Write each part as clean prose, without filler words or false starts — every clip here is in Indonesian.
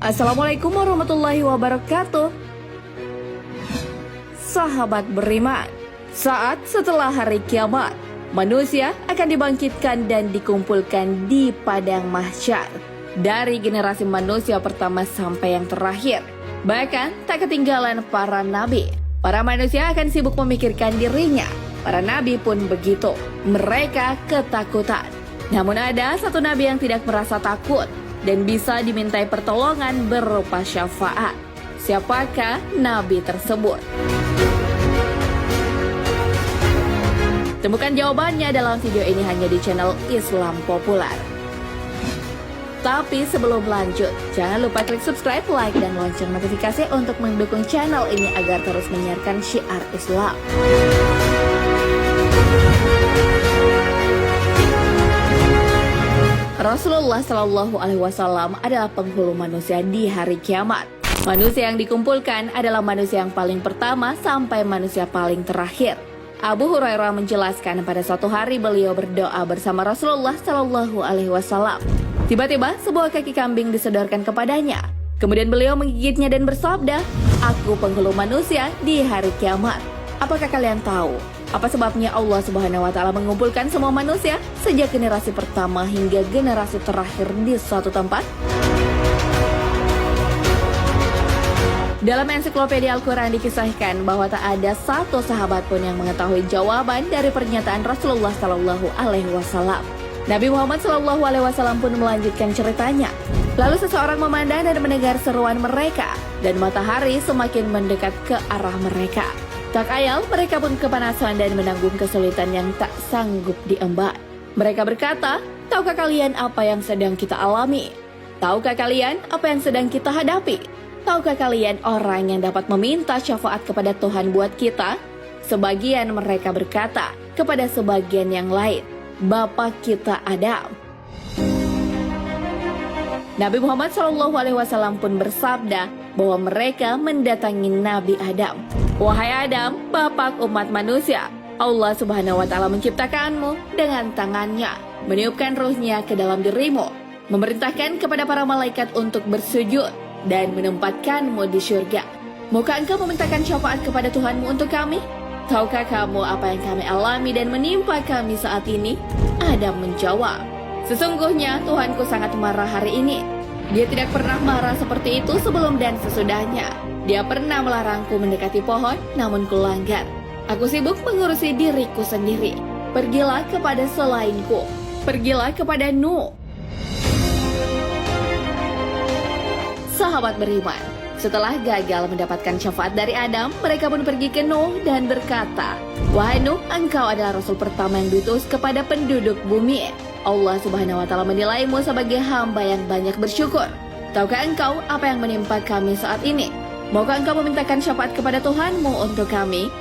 Assalamualaikum warahmatullahi wabarakatuh. Sahabat beriman, saat setelah hari kiamat, manusia akan dibangkitkan dan dikumpulkan di padang mahsyar. Dari generasi manusia pertama sampai yang terakhir, bahkan tak ketinggalan para nabi. Para manusia akan sibuk memikirkan dirinya. Para nabi pun begitu, mereka ketakutan. Namun ada satu nabi yang tidak merasa takut dan bisa dimintai pertolongan berupa syafaat. Siapakah nabi tersebut? Temukan jawabannya dalam video ini hanya di channel Islam Populer. Tapi sebelum lanjut, jangan lupa klik subscribe, like, dan lonceng notifikasi untuk mendukung channel ini agar terus menyiarkan syiar Islam. Rasulullah Shallallahu Alaihi Wasallam adalah penghulu manusia di hari kiamat. Manusia yang dikumpulkan adalah manusia yang paling pertama sampai manusia paling terakhir. Abu Hurairah menjelaskan pada suatu hari beliau berdoa bersama Rasulullah Shallallahu Alaihi Wasallam. Tiba-tiba sebuah kaki kambing disodorkan kepadanya. Kemudian beliau menggigitnya dan bersabda, "Aku penghulu manusia di hari kiamat. Apakah kalian tahu apa sebabnya Allah Subhanahu wa Ta'ala mengumpulkan semua manusia sejak generasi pertama hingga generasi terakhir di suatu tempat?" Dalam ensiklopedia Al-Quran dikisahkan bahwa tak ada satu sahabat pun yang mengetahui jawaban dari pernyataan Rasulullah Shallallahu Alaihi Wasallam. Nabi Muhammad Shallallahu Alaihi Wasallam pun melanjutkan ceritanya. Lalu seseorang memandang dan mendengar seruan mereka, dan matahari semakin mendekat ke arah mereka. Tak ayal, mereka pun kepanasan dan menanggung kesulitan yang tak sanggup diemban. Mereka berkata, "Tahukah kalian apa yang sedang kita alami? Tahukah kalian apa yang sedang kita hadapi? Tahukah kalian orang yang dapat meminta syafaat kepada Tuhan buat kita?" Sebagian mereka berkata kepada sebagian yang lain, "Bapa kita Adam." Nabi Muhammad SAW pun bersabda bahwa mereka mendatangi Nabi Adam. "Wahai Adam, bapak umat manusia, Allah Subhanahu wa Ta'ala menciptakanmu dengan tangannya, meniupkan ruhnya ke dalam dirimu, memerintahkan kepada para malaikat untuk bersujud dan menempatkanmu di syurga. Maukah engkau memintakan syafaat kepada Tuhanmu untuk kami? Tahukah kamu apa yang kami alami dan menimpa kami saat ini?" Adam menjawab, "Sesungguhnya Tuhanku sangat marah hari ini. Dia tidak pernah marah seperti itu sebelum dan sesudahnya. Dia pernah melarangku mendekati pohon, namun kulanggar. Aku sibuk mengurusi diriku sendiri. Pergilah kepada selainku. Pergilah kepada Nuh." Sahabat beriman, setelah gagal mendapatkan syafaat dari Adam, mereka pun pergi ke Nuh dan berkata, "Wahai Nuh, engkau adalah Rasul pertama yang diutus kepada penduduk bumi. Allah Subhanahu wa Ta'ala menilaimu sebagai hamba yang banyak bersyukur. Tahukah engkau apa yang menimpa kami saat ini? Maukah engkau memintakan syafaat kepada Tuhanmu untuk kami?"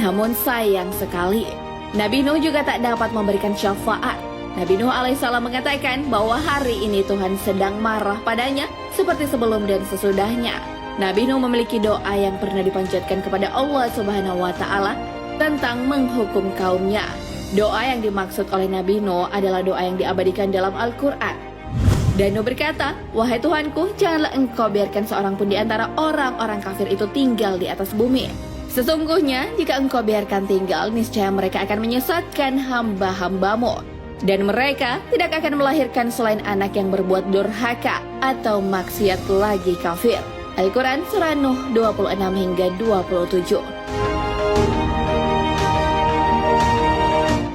Namun sayang sekali, Nabi Nuh juga tak dapat memberikan syafaat. Nabi Nuh alaihissalam mengatakan bahwa hari ini Tuhan sedang marah padanya seperti sebelum dan sesudahnya. Nabi Nuh memiliki doa yang pernah dipanjatkan kepada Allah Subhanahu wa Ta'ala tentang menghukum kaumnya. Doa yang dimaksud oleh Nabi Nuh adalah doa yang diabadikan dalam Al-Quran. Dan Nuh berkata, "Wahai Tuhanku, janganlah engkau biarkan seorang pun di antara orang-orang kafir itu tinggal di atas bumi. Sesungguhnya jika engkau biarkan tinggal, niscaya mereka akan menyesatkan hamba-hambamu. Dan mereka tidak akan melahirkan selain anak yang berbuat durhaka atau maksiat lagi kafir." Al-Quran Surah Nuh 26 hingga 27.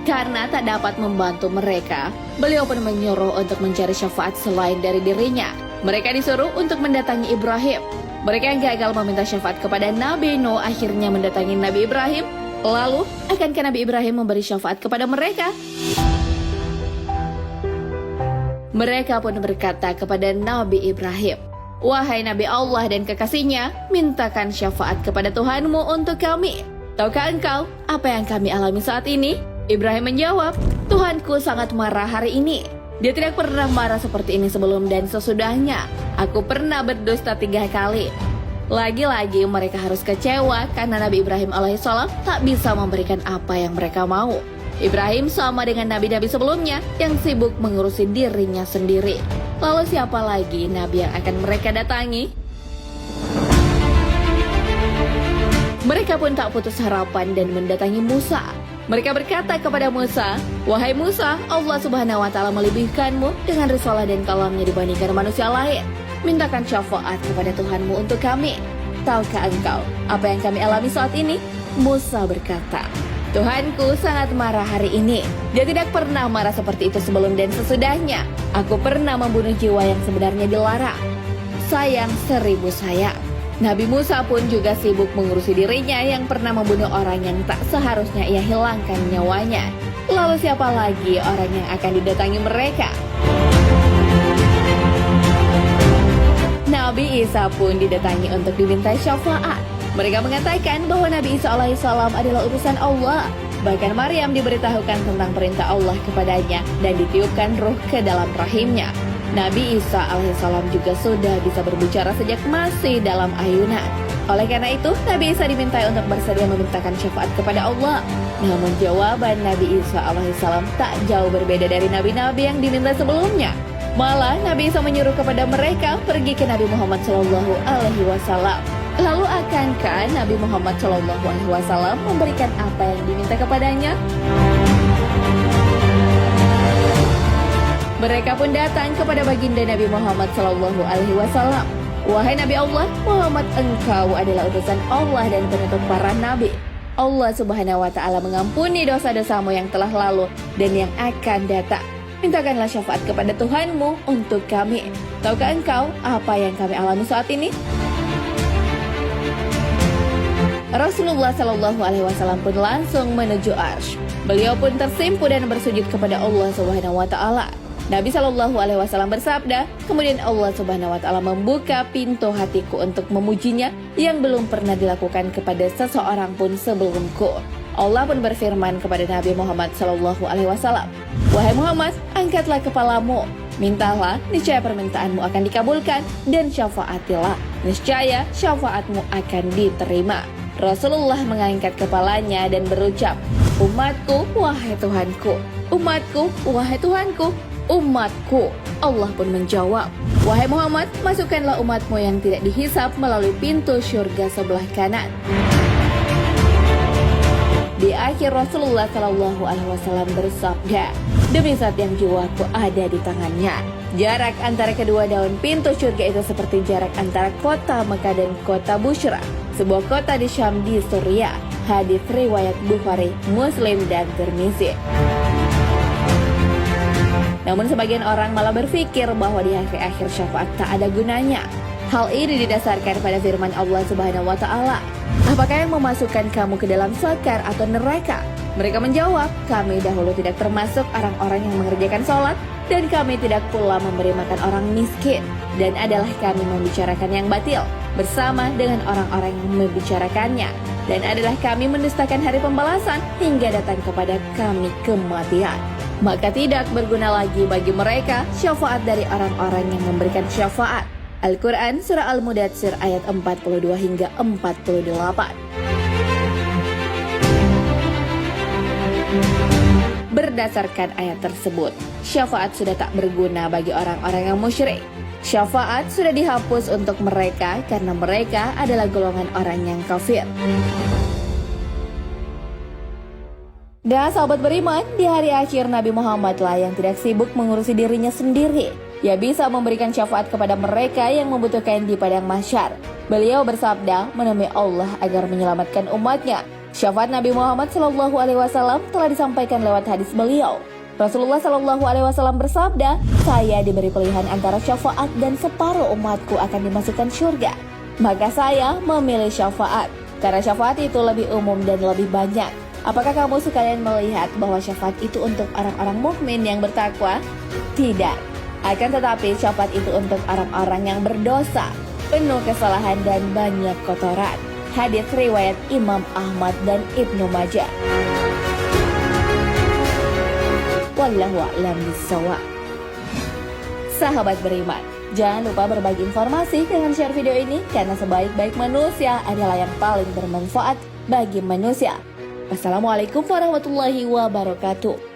Karena tak dapat membantu mereka, beliau pun menyuruh untuk mencari syafaat selain dari dirinya. Mereka disuruh untuk mendatangi Ibrahim. Mereka yang gagal meminta syafaat kepada Nabi Nuh akhirnya mendatangi Nabi Ibrahim. Lalu, akankah Nabi Ibrahim memberi syafaat kepada mereka? Mereka pun berkata kepada Nabi Ibrahim, "Wahai Nabi Allah dan kekasihnya, mintakan syafaat kepada Tuhanmu untuk kami. Tahukah engkau apa yang kami alami saat ini?" Ibrahim menjawab, "Tuhanku sangat marah hari ini. Dia tidak pernah marah seperti ini sebelum dan sesudahnya. Aku pernah berdusta 3 kali." Lagi-lagi mereka harus kecewa karena Nabi Ibrahim alaihissalam tak bisa memberikan apa yang mereka mau. Ibrahim sama dengan nabi-nabi sebelumnya yang sibuk mengurusi dirinya sendiri. Lalu siapa lagi nabi yang akan mereka datangi? Mereka pun tak putus harapan dan mendatangi Musa. Mereka berkata kepada Musa, "Wahai Musa, Allah Subhanahu wa Ta'ala melebihkanmu dengan risalah dan kalamnya dibandingkan manusia lain. Mintakan syafaat kepada Tuhanmu untuk kami. Tahukah engkau apa yang kami alami saat ini?" Musa berkata, "Tuhanku sangat marah hari ini. Dia tidak pernah marah seperti itu sebelum dan sesudahnya. Aku pernah membunuh jiwa yang sebenarnya dilarang. Sayang 1000 sayang." Nabi Musa pun juga sibuk mengurusi dirinya yang pernah membunuh orang yang tak seharusnya ia hilangkan nyawanya. Lalu siapa lagi orang yang akan didatangi mereka? Nabi Isa pun didatangi untuk dimintai syafaat. Mereka mengatakan bahwa Nabi Isa alaihissalam adalah utusan Allah. Bahkan Maryam diberitahukan tentang perintah Allah kepadanya dan ditiupkan ruh ke dalam rahimnya. Nabi Isa alaihissalam juga sudah bisa berbicara sejak masih dalam ayunan. Oleh karena itu, Nabi Isa dimintai untuk bersedia memintakan syafaat kepada Allah. Namun jawaban Nabi Isa alaihissalam tak jauh berbeda dari nabi-nabi yang diminta sebelumnya. Malah Nabi Isa menyuruh kepada mereka pergi ke Nabi Muhammad SAW. Lalu akankah Nabi Muhammad SAW memberikan apa yang diminta kepadanya? Mereka pun datang kepada baginda Nabi Muhammad SAW. "Wahai Nabi Allah, Muhammad, engkau adalah utusan Allah dan penutup para nabi. Allah Subhanahu wa Ta'ala mengampuni dosa-dosamu yang telah lalu dan yang akan datang. Mintakanlah syafaat kepada Tuhanmu untuk kami. Tahukah engkau apa yang kami alami saat ini?" Rasulullah SAW pun langsung menuju Arsy. Beliau pun tersimpu dan bersujud kepada Allah Subhanahu wa Ta'ala. Nabi SAW bersabda, "Kemudian Allah Subhanahu wa Ta'ala membuka pintu hatiku untuk memujinya yang belum pernah dilakukan kepada seseorang pun sebelumku." Allah pun berfirman kepada Nabi Muhammad SAW, "Wahai Muhammad, angkatlah kepalamu, mintalah, niscaya permintaanmu akan dikabulkan, dan syafaatilah, niscaya syafaatmu akan diterima." Rasulullah mengangkat kepalanya dan berucap, "Umatku, wahai Tuhanku, umatku, wahai Tuhanku, umatku." Allah pun menjawab, "Wahai Muhammad, masukkanlah umatmu yang tidak dihisap melalui pintu syurga sebelah kanan." Di akhir Rasulullah SAW bersabda, "Demi zat yang jiwaku ada di tangannya, jarak antara kedua daun pintu syurga itu seperti jarak antara kota Mekah dan kota Busra, sebuah kota di Syam di Suriah." Hadis riwayat Bukhari, Muslim, dan Tirmizi. Namun sebagian orang malah berpikir bahwa di akhir-akhir syafaat tak ada gunanya. Hal ini didasarkan pada firman Allah Subhanahu wa Ta'ala, "Apakah yang memasukkan kamu ke dalam sakar atau neraka?" Mereka menjawab, "Kami dahulu tidak termasuk orang-orang yang mengerjakan sholat, dan kami tidak pula memberi makan orang miskin, dan adalah kami membicarakan yang batil bersama dengan orang-orang yang membicarakannya, dan adalah kami mendustakan hari pembalasan hingga datang kepada kami kematian. Maka tidak berguna lagi bagi mereka syafaat dari orang-orang yang memberikan syafaat." Al-Quran Surah Al-Mudatsir ayat 42 hingga 48. Berdasarkan ayat tersebut, syafaat sudah tak berguna bagi orang-orang yang musyrik. Syafaat sudah dihapus untuk mereka karena mereka adalah golongan orang yang kafir. Dan sahabat beriman, di hari akhir Nabi Muhammad lah yang tidak sibuk mengurusi dirinya sendiri. Ia bisa memberikan syafaat kepada mereka yang membutuhkan di padang mahsyar. Beliau bersabda menemui Allah agar menyelamatkan umatnya. Syafaat Nabi Muhammad SAW telah disampaikan lewat hadis beliau. Rasulullah SAW bersabda, "Saya diberi pilihan antara syafaat dan separuh umatku akan dimasukkan surga. Maka saya memilih syafaat, karena syafaat itu lebih umum dan lebih banyak." Apakah kamu sekalian melihat bahwa syafaat itu untuk orang-orang mukmin yang bertakwa? Tidak. Akan tetapi syafaat itu untuk orang-orang yang berdosa, penuh kesalahan dan banyak kotoran. Hadis riwayat Imam Ahmad dan Ibnu Majah. Wallahu a'lam bishawab. Sahabat beriman, jangan lupa berbagi informasi dengan share video ini, karena sebaik-baik manusia adalah yang paling bermanfaat bagi manusia. Wassalamualaikum warahmatullahi wabarakatuh.